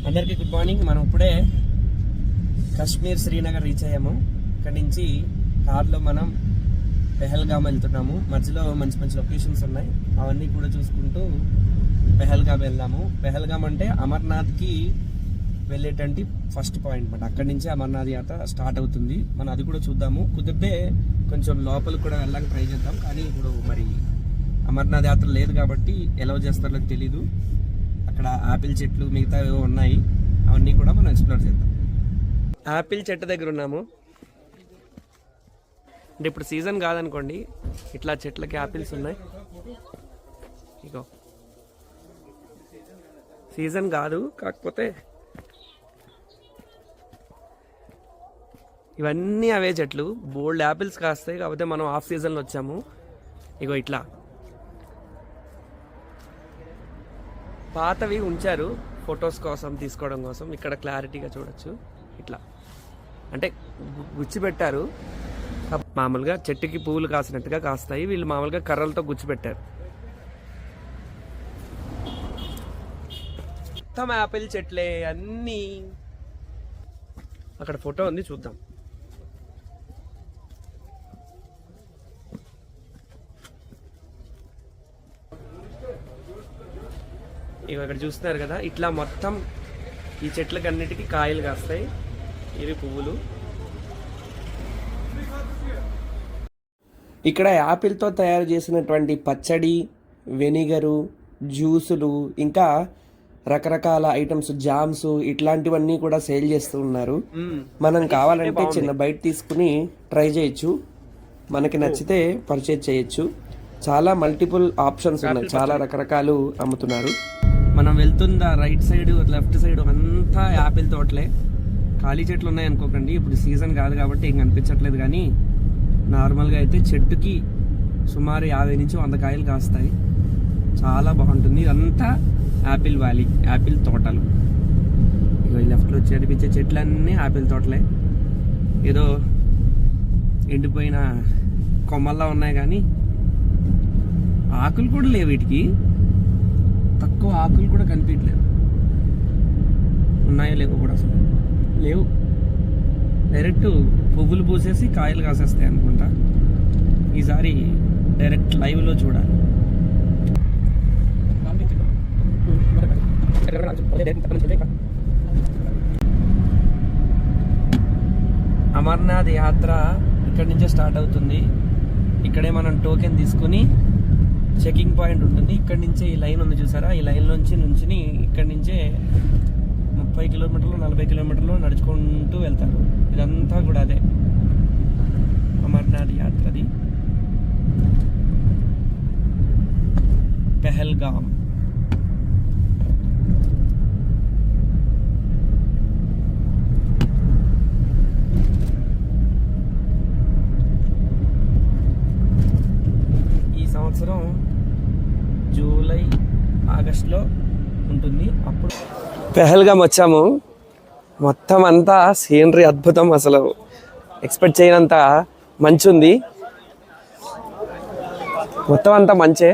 అందరికీ good morning. మనం ఇప్పుడే కాశ్మీర్ శ్రీనగర్ రీచ్ అయ్యాము. ఇక్కడ నుంచి కార్లో మనం పెహల్గామ్ వెళ్తున్నాము. మధ్యలో మంచి మంచి లొకేషన్స్ ఉన్నాయి, అవన్నీ కూడా చూసుకుంటూ పెహల్గామ్ వెళ్దాము. పెహల్గామ్ అంటే అమర్నాథ్కి వెళ్ళేటువంటి ఫస్ట్ పాయింట్ అన్నమాట. అక్కడి నుంచి అమర్నాథ్ యాత్ర స్టార్ట్ అవుతుంది. మనం అది కూడా చూద్దాము. కుదిరితే కొంచెం లోపలికి కూడా వెళ్ళడానికి ట్రై చేద్దాం. కానీ ఇప్పుడు మరి అమర్నాథ్ యాత్ర లేదు కాబట్టి ఎలా చేస్తారో తెలీదు. అక్కడ ఆపిల్ చెట్లు మిగతా ఏవో ఉన్నాయి, అవన్నీ కూడా మనం ఎక్స్ప్లోర్ చేద్దాం. ఆపిల్ చెట్టు దగ్గర ఉన్నాము. అంటే ఇప్పుడు సీజన్ కాదనుకోండి, ఇట్లా చెట్లకి ఆపిల్స్ ఉన్నాయి. ఇగో సీజన్ కాదు, కాకపోతే ఇవన్నీ అవే చెట్లు. బోల్డ్ ఆపిల్స్ కాస్తాయి, కాకపోతే మనం ఆఫ్ సీజన్లో వచ్చాము. ఇగో ఇట్లా పాతవి ఉంచారు ఫొటోస్ కోసం, తీసుకోవడం కోసం. ఇక్కడ క్లారిటీగా చూడొచ్చు. ఇట్లా అంటే గుచ్చి పెట్టారు. మామూలుగా చెట్టుకి పువ్వులు కాసినట్టుగా కాస్తాయి, వీళ్ళు మామూలుగా కర్రలతో గుచ్చి పెట్టారు. మొత్తం యాపిల్ చెట్లే అన్నీ. అక్కడ ఫోటో ఉంది, చూద్దాం. ఇవి ఇక్కడ చూస్తున్నారు కదా, ఇట్లా మొత్తం ఈ చెట్లకి అన్నిటికీ కాయలు కాస్తాయి. ఇవి పువ్వులు. ఇక్కడ యాపిల్తో తయారు చేసినటువంటి పచ్చడి, వెనిగరు, జ్యూసులు, ఇంకా రకరకాల ఐటమ్స్, జామ్స్, ఇట్లాంటివన్నీ కూడా సేల్ చేస్తూ ఉన్నారు. మనం కావాలంటే చిన్న బైట్ తీసుకుని ట్రై చేయొచ్చు. మనకి నచ్చితే పర్చేజ్ చేయొచ్చు. చాలా మల్టిపుల్ ఆప్షన్స్ ఉన్నాయి, చాలా రకరకాలు అమ్ముతున్నారు. మనం వెళ్తున్న రైట్ సైడ్, లెఫ్ట్ సైడ్ అంతా యాపిల్ తోటలే. ఖాళీ చెట్లు ఉన్నాయి అనుకోకండి, ఇప్పుడు సీజన్ కాదు కాబట్టి ఏం కనిపించట్లేదు. కానీ నార్మల్గా అయితే చెట్టుకి సుమారు 50 నుంచి 100 కాయలు కాస్తాయి. చాలా బాగుంటుంది. ఇదంతా యాపిల్ వ్యాలీ, యాపిల్ తోటలు. ఇక లెఫ్ట్లో కనిపించే చెట్లన్నీ యాపిల్ తోటలే. ఏదో ఎండిపోయిన కొమ్మల్లా ఉన్నాయి, కానీ ఆకులు కూడా లేవు. వీటికి తక్కువ ఆకులు కూడా కనిపించలేదు. ఉన్నాయో లేవో కూడా అసలు లేవు. డైరెక్ట్ పువ్వులు పూసేసి కాయలు కాసేస్తాయి అనుకుంటా. ఈసారి డైరెక్ట్ లైవ్లో చూడాలి. అమర్నాథ్ యాత్ర ఇక్కడి నుంచే స్టార్ట్ అవుతుంది. ఇక్కడే మనం టోకెన్ తీసుకుని చెకింగ్ పాయింట్ ఉంటుంది. ఇక్కడి నుంచే ఈ లైన్ ఉంది చూసారా, ఈ లైన్ నుంచి ఇక్కడి నుంచే 30 కిలోమీటర్లు 40 కిలోమీటర్లు నడుచుకుంటూ వెళ్తారు. ఇదంతా కూడా అదే అమర్నాథ్ యాత్రది. పెహల్గామ్. ఈ సంవత్సరం జూలై ఆగస్టులో ఉంటుంది. అప్పుడు పెహల్గామ్ వచ్చాము. మొత్తం అంతా సీనరీ అద్భుతం, అసలు ఎక్స్పెక్ట్ చేయనంత మంచి ఉంది. మొత్తం అంతా మంచే.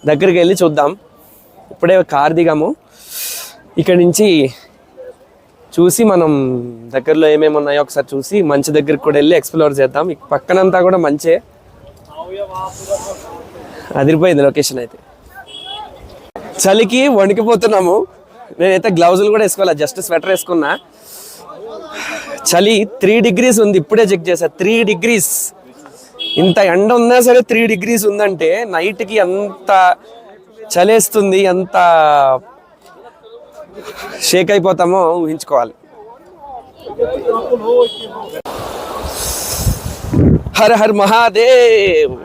దగ్గరికి వెళ్ళి చూద్దాం. ఇప్పుడే కార్ దిగాము. ఇక్కడి నుంచి చూసి మనం దగ్గరలో ఏమేమి ఉన్నాయో ఒకసారి చూసి మంచి దగ్గరికి కూడా వెళ్ళి ఎక్స్ప్లోర్ చేద్దాం. పక్కనంతా కూడా మంచే. అదిరిపోయింది లొకేషన్ అయితే. చలికి వణికిపోతున్నాము. నేనైతే గ్లౌజులు కూడా వేసుకోవాలి, జస్ట్ స్వెటర్ వేసుకున్నా. చలి 3 degrees ఉంది. ఇప్పుడే చెక్ చేశా, 3 degrees. ఇంత ఎండ ఉన్నా సరే 3 degrees ఉందంటే నైట్కి ఎంత చలేస్తుంది, ఎంత షేక్ అయిపోతామో ఊహించుకోవాలి. హర్ హర్ మహాదేవ్.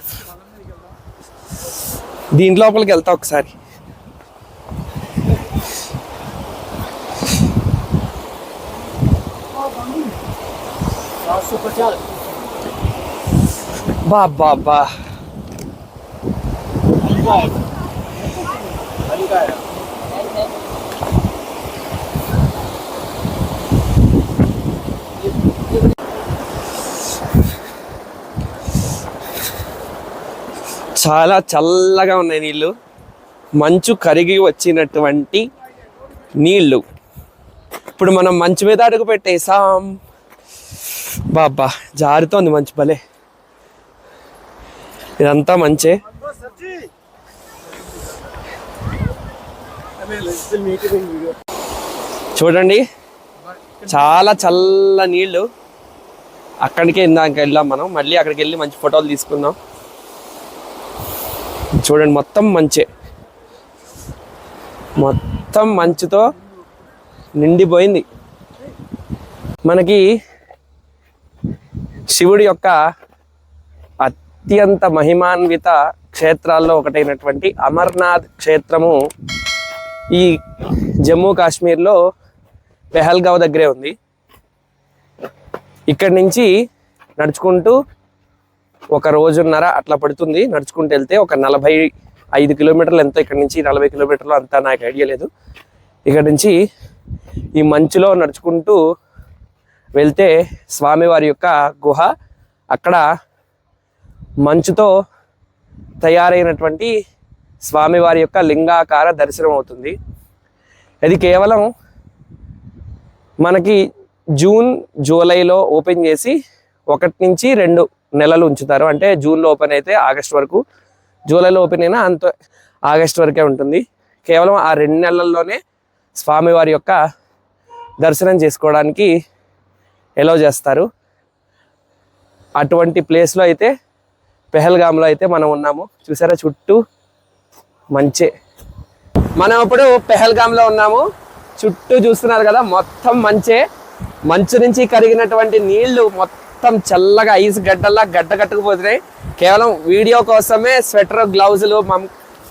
దీని లోపలికి వెళ్తా ఒకసారి. బా బా బా. చాలా చల్లగా ఉన్నాయి నీళ్ళు. మంచు కరిగి వచ్చినటువంటి నీళ్ళు. ఇప్పుడు మనం మంచు మీద అడుగు పెట్టేసాం. బాబా జారుతోంది మంచు భలే. ఇదంతా మంచే. చూడండి చాలా చల్ల నీళ్ళు. అక్కడికే ఇందాక వెళ్ళాం మనం. మళ్ళీ అక్కడికి వెళ్ళి మంచి ఫోటోలు తీసుకుందాం. చూడండి మొత్తం మంచే, మొత్తం మంచుతో నిండిపోయింది. మనకి శివుడి యొక్క అత్యంత మహిమాన్విత క్షేత్రాల్లో ఒకటైనటువంటి అమర్నాథ్ క్షేత్రము ఈ జమ్మూ కాశ్మీర్లో పెహల్గావ్ దగ్గరే ఉంది. ఇక్కడి నుంచి నడుచుకుంటూ 1 రోజున్నర అట్లా పడుతుంది. నడుచుకుంటూ వెళ్తే ఒక 45 కిలోమీటర్లు ఎంతో. ఇక్కడ నుంచి 40 కిలోమీటర్లు అంతా నాకు ఐడియా లేదు. ఇక్కడ నుంచి ఈ మంచులో నడుచుకుంటూ వెళ్తే స్వామివారి యొక్క గుహ, అక్కడ మంచుతో తయారైనటువంటి స్వామివారి యొక్క లింగాకార దర్శనం అవుతుంది. ఇది కేవలం మనకి జూన్ జూలైలో ఓపెన్ చేసి 1 నుంచి 2 నెలలు ఉంచుతారు. అంటే జూన్లో ఓపెన్ అయితే ఆగస్ట్ వరకు, జూలైలో ఓపెన్ అయినా అంత ఆగస్ట్ వరకే ఉంటుంది. కేవలం ఆ 2 నెలల్లోనే స్వామివారి యొక్క దర్శనం చేసుకోవడానికి ఎలో చేస్తారు. అటువంటి ప్లేస్లో అయితే పెహల్గామ్లో అయితే మనం ఉన్నాము. చూసారా చుట్టూ మంచే. మనం ఇప్పుడు పెహల్గామ్లో ఉన్నాము. చుట్టూ చూస్తున్నారు కదా మొత్తం మంచే. మంచు నుంచి కరిగినటువంటి నీళ్లు మొత్తం చల్లగా ఐస్ గడ్డల్లా గడ్డ కట్టుకుపోతున్నాయి. కేవలం వీడియో కోసమే స్వెటర్, గ్లౌజులు,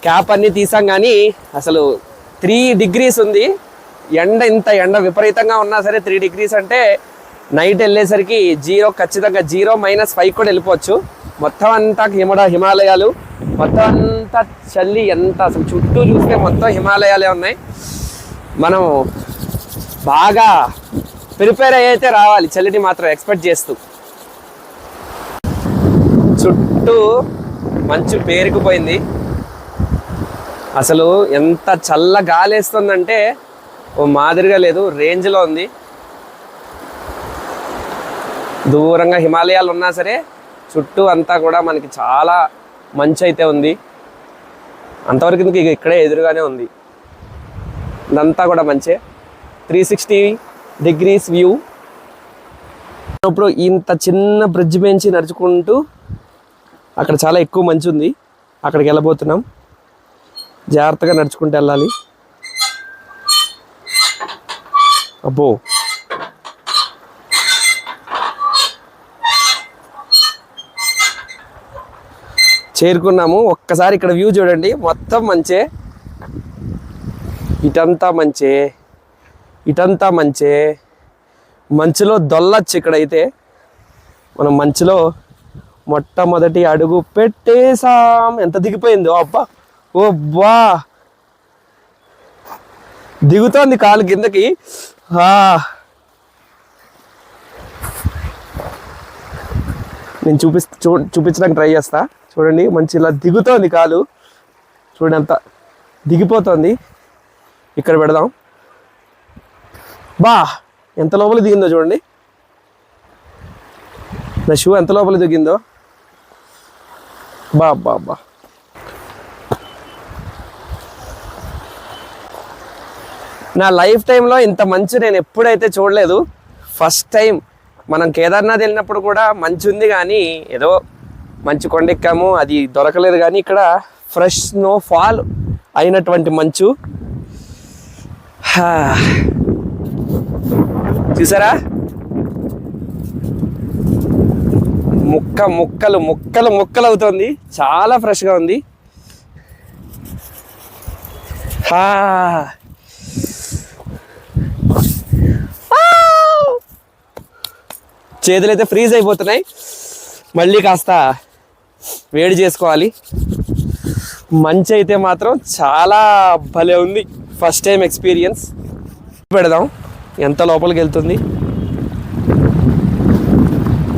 క్యాప్ అన్నీ తీసాం. కానీ అసలు 3 degrees ఉంది ఎండ. ఇంత ఎండ విపరీతంగా ఉన్నా సరే 3 degrees అంటే నైట్ వెళ్ళేసరికి 0, ఖచ్చితంగా 0 -5 కూడా వెళ్ళిపోవచ్చు. మొత్తం అంతా హిమాలయాలు, మొత్తం అంతా చల్లి. ఎంత అసలు చుట్టూ చూస్తే మొత్తం హిమాలయాలే ఉన్నాయి. మనం బాగా ప్రిపేర్ అయితే రావాలి, చలిని మాత్రం ఎక్స్పెక్ట్ చేస్తూ. చుట్టూ మంచు పేరుకుపోయింది. అసలు ఎంత చల్ల గాలేస్తుందంటే ఓ మాదిరిగా లేదు, రేంజ్లో ఉంది. దూరంగా హిమాలయాలు ఉన్నా సరే చుట్టూ అంతా కూడా మనకి చాలా మంచు అయితే ఉంది. అంతవరకు ఇక్కడే ఎదురుగానే ఉంది. ఇదంతా కూడా మంచే. 360 degrees వ్యూ. ఇప్పుడు ఇంత చిన్న బ్రిడ్జ్ నుంచి నడుచుకుంటూ అక్కడ చాలా ఎక్కువ మంచు ఉంది, అక్కడికి వెళ్ళబోతున్నాం. జాగ్రత్తగా నడుచుకుంటూ వెళ్ళాలి. అబ్బో చేరుకున్నాము. ఒక్కసారి ఇక్కడ వ్యూ చూడండి, మొత్తం మంచే. ఇటంతా మంచే, ఇటంతా మంచే. మంచులో దొల్లచ్చు. ఇక్కడైతే మనం మంచులో మొట్టమొదటి అడుగు పెట్టేసాం. ఎంత దిగిపోయిందో అబ్బా, ఓ బా దిగుతోంది కాలు కిందకి. నేను చూపించడానికి ట్రై చేస్తా. చూడండి మంచి ఇలా దిగుతోంది కాలు. చూడండి అంత దిగిపోతుంది. ఇక్కడ పెడదాం. బా ఎంత లోపల దిగిందో చూడండి. నా షూ ఎంత లోపల దిగిందో. బా బా బా నా లైఫ్ టైంలో ఇంత మంచు నేను ఎప్పుడైతే చూడలేదు. First time. మనం కేదార్నాథ్ వెళ్ళినప్పుడు కూడా మంచు ఉంది, కానీ ఏదో మంచు కొండెక్కాము, అది దొరకలేదు. కానీ ఇక్కడ ఫ్రెష్ స్నో ఫాల్ అయినటువంటి మంచు. చూసారా ముక్కలు ముక్కలు ముక్కలు అవుతుంది. చాలా ఫ్రెష్గా ఉంది. చేతులైతే ఫ్రీజ్ అయిపోతున్నాయి. మళ్ళీ కాస్త వేడి చేసుకోవాలి. మంచి అయితే మాత్రం చాలా భలే ఉంది. First time experience. పెడదాం. ఎంత లోపలికి వెళ్తుంది.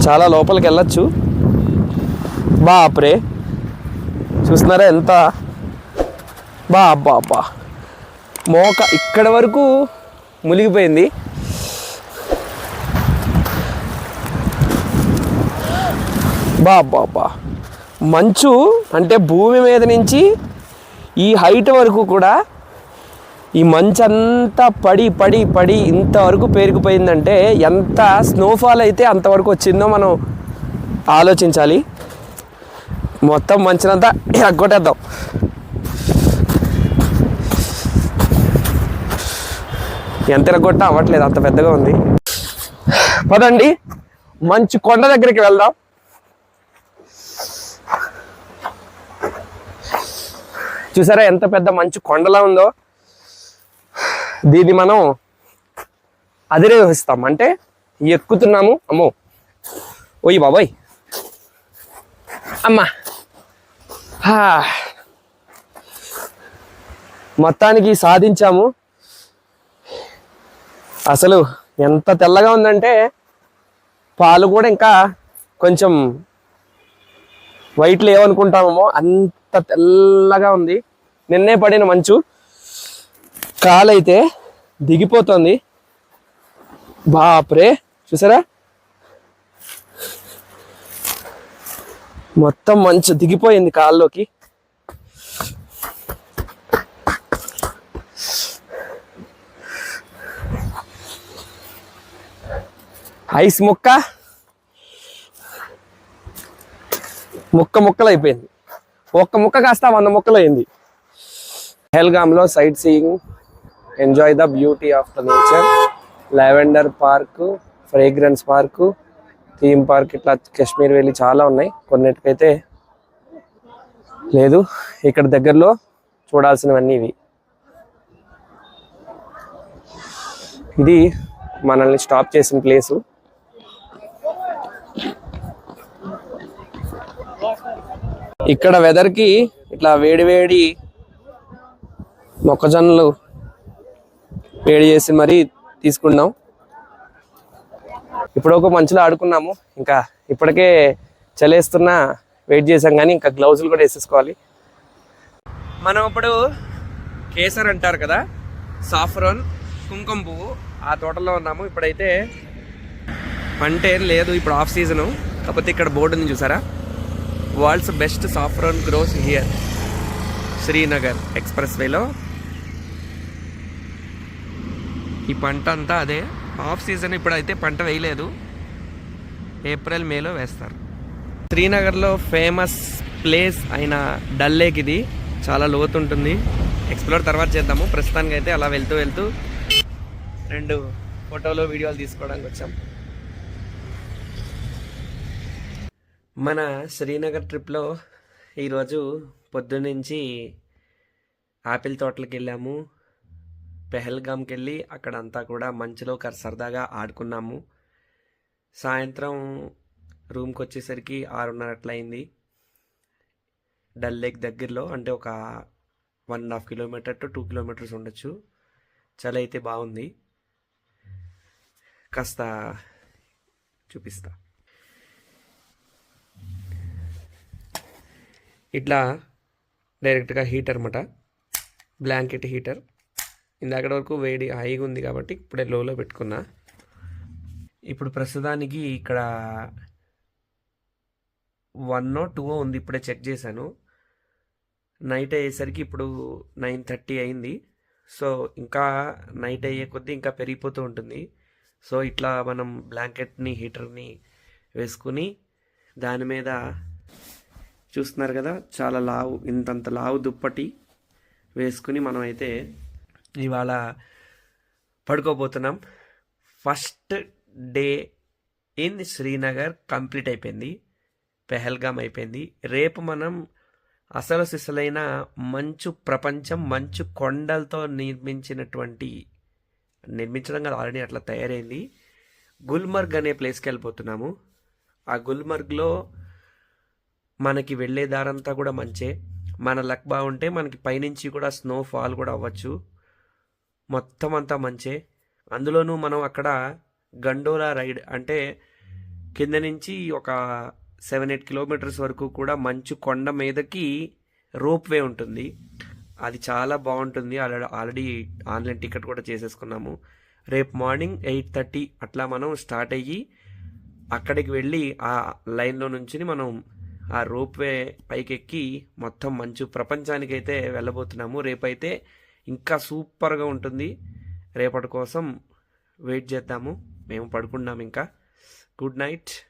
చాలా లోపలికి వెళ్ళచ్చు. బాప్రే చూస్తున్నారా ఎంత. బా అబ్బా అబ్బా మోక ఇక్కడ వరకు మునిగిపోయింది. బాబా మంచు అంటే భూమి మీద నుంచి ఈ హైట్ వరకు కూడా ఈ మంచు అంతా పడి పడి పడి ఇంతవరకు పేరుకుపోయిందంటే ఎంత స్నోఫాల్ అయితే అంతవరకు వచ్చిందో మనం ఆలోచించాలి. మొత్తం మంచునంతా ఎగ్గొట్టేద్దాం. ఎంత ఎరగొట్టా అవ్వట్లేదు, అంత పెద్దగా ఉంది. పదండి మంచు కొండ దగ్గరికి వెళ్దాం. చూసారా ఎంత పెద్ద మంచు కొండలా ఉందో. దీన్ని మనం అధిరోహిస్తాం అంటే ఎక్కుతున్నాము. అమ్మో ఓయ్ బాబాయ్ అమ్మా. మొత్తానికి సాధించాము. అసలు ఎంత తెల్లగా ఉందంటే పాలు కూడా ఇంకా కొంచెం వైట్ లేవనుకుంటామేమో, అంత తెల్లగా ఉంది. నిన్నే పడిన మంచు కాలైతే దిగిపోతుంది. బాప్రే చూసారా మొత్తం మంచు దిగిపోయింది కాల్లోకి. ఐస్ ముక్క ముక్కలు అయిపోయింది. ఒక్క ముక్క కాస్త 100 ముక్కలు అయింది. పెహల్గామ్లో sightseeing, enjoy the beauty of the nature, lavender park, fragrance park, theme park, ఇట్లా కాశ్మీర్ వెళ్ళి చాలా ఉన్నాయి. కొన్నిటికైతే లేదు. ఇక్కడ దగ్గరలో చూడాల్సినవన్నీ ఇవి. ఇది మనల్ని స్టాప్ చేసిన ప్లేసు. ఇక్కడ వెదర్కి ఇట్లా వేడి వేడి మొక్కజొన్నలు వేడి చేసి మరీ తీసుకున్నాం. ఇప్పుడు ఒక మంచులో ఆడుకున్నాము. ఇంకా ఇప్పటికే చలేస్తున్నా వెయిట్ చేసాం, కానీ ఇంకా గ్లౌజులు కూడా వేసేసుకోవాలి. మనం ఇప్పుడు కేసర్ అంటారు కదా, సాఫ్రాన్, కుంకుమ పువ్వు, ఆ తోటలో ఉన్నాము. ఇప్పుడైతే పంట ఏం లేదు, ఇప్పుడు ఆఫ్ సీజను. కాకపోతే ఇక్కడ బోర్డు ఉంది చూసారా, world's best saffron gross here, Srinagar express వేలో. ఈ పంట అంతా అదే. ఆఫ్ సీజన్ ఇప్పుడైతే పంట వేయలేదు, ఏప్రిల్ మేలో వేస్తారు. శ్రీనగర్లో ఫేమస్ ప్లేస్ అయిన డల్ లేక్ ఇది. చాలా లోతు ఉంటుంది. ఎక్స్ప్లోర్ తర్వాత చేద్దాము. ప్రస్తుతానికి అయితే అలా వెళ్తూ వెళ్తూ 2 ఫోటోలు వీడియోలు తీసుకోవడానికి వచ్చాం. మన శ్రీనగర్ ట్రిప్లో ఈరోజు పొద్దున్నుంచి ఆపిల్ తోటలకు వెళ్ళాము. పెహల్గామ్కి వెళ్ళి అక్కడ అంతా కూడా మంచులో సరదాగా ఆడుకున్నాము. సాయంత్రం రూమ్కి వచ్చేసరికి 6:30 అట్లయింది. డల్ లేక్ దగ్గరలో, అంటే ఒక 1.5 కిలోమీటర్ టు 2 కిలోమీటర్స్ ఉండొచ్చు. చలి అయితే బాగుంది. కాస్త చూపిస్తా. ఇట్లా డైరెక్ట్గా హీటర్ అన్నమాట, బ్లాంకెట్ హీటర్. ఇందాకటి వరకు వేడి హైగా ఉంది కాబట్టి ఇప్పుడే లోలో పెట్టుకున్నా. ఇప్పుడు ప్రస్తుతానికి ఇక్కడ 1 or 2 ఉంది, ఇప్పుడే చెక్ చేశాను. నైట్ అయ్యేసరికి ఇప్పుడు 9:30 అయింది. సో ఇంకా నైట్ అయ్యే కొద్దీ ఇంకా పెరిగిపోతూ ఉంటుంది. సో ఇట్లా మనం బ్లాంకెట్ని, హీటర్ని వేసుకుని దాని మీద చూస్తున్నారు కదా, చాలా లావు, ఇంతంత లావు దుప్పటి వేసుకుని మనం అయితే ఇవాళ పడుకోబోతున్నాం. First day in Srinagar complete అయిపోయింది. పెహల్గామ్ అయిపోయింది. రేపు మనం అసలు సిసలైన మంచు ప్రపంచం, మంచు కొండలతో నిర్మించడం కదా, ఆల్రెడీ అట్లా తయారైంది, గుల్మర్గ్ అనే ప్లేస్కి వెళ్ళిపోతున్నాము. ఆ గుల్మర్గ్లో మనకి వెళ్ళే దారంతా కూడా మంచే. మన లక్ బాగుంటే మనకి పైనుంచి కూడా స్నోఫాల్ కూడా అవ్వచ్చు. మొత్తం అంతా మంచే. అందులోనూ మనం అక్కడ గండోలా రైడ్, అంటే కింద నుంచి ఒక 7-8 కిలోమీటర్స్ వరకు కూడా మంచు కొండ మీదకి రోప్ వే ఉంటుంది. అది చాలా బాగుంటుంది. ఆల్రెడీ ఆన్లైన్ టికెట్ కూడా చేసేసుకున్నాము. రేపు మార్నింగ్ 8:30 అట్లా మనం స్టార్ట్ అయ్యి అక్కడికి వెళ్ళి ఆ లైన్లో నుంచి మనం ఆ రోప్వే పైకి ఎక్కి మొత్తం మంచు ప్రపంచానికైతే వెళ్ళబోతున్నాము. రేపైతే ఇంకా సూపర్గా ఉంటుంది. రేపటి కోసం వెయిట్ చేద్దాము. మేము పడుకున్నాము ఇంకా. Good night.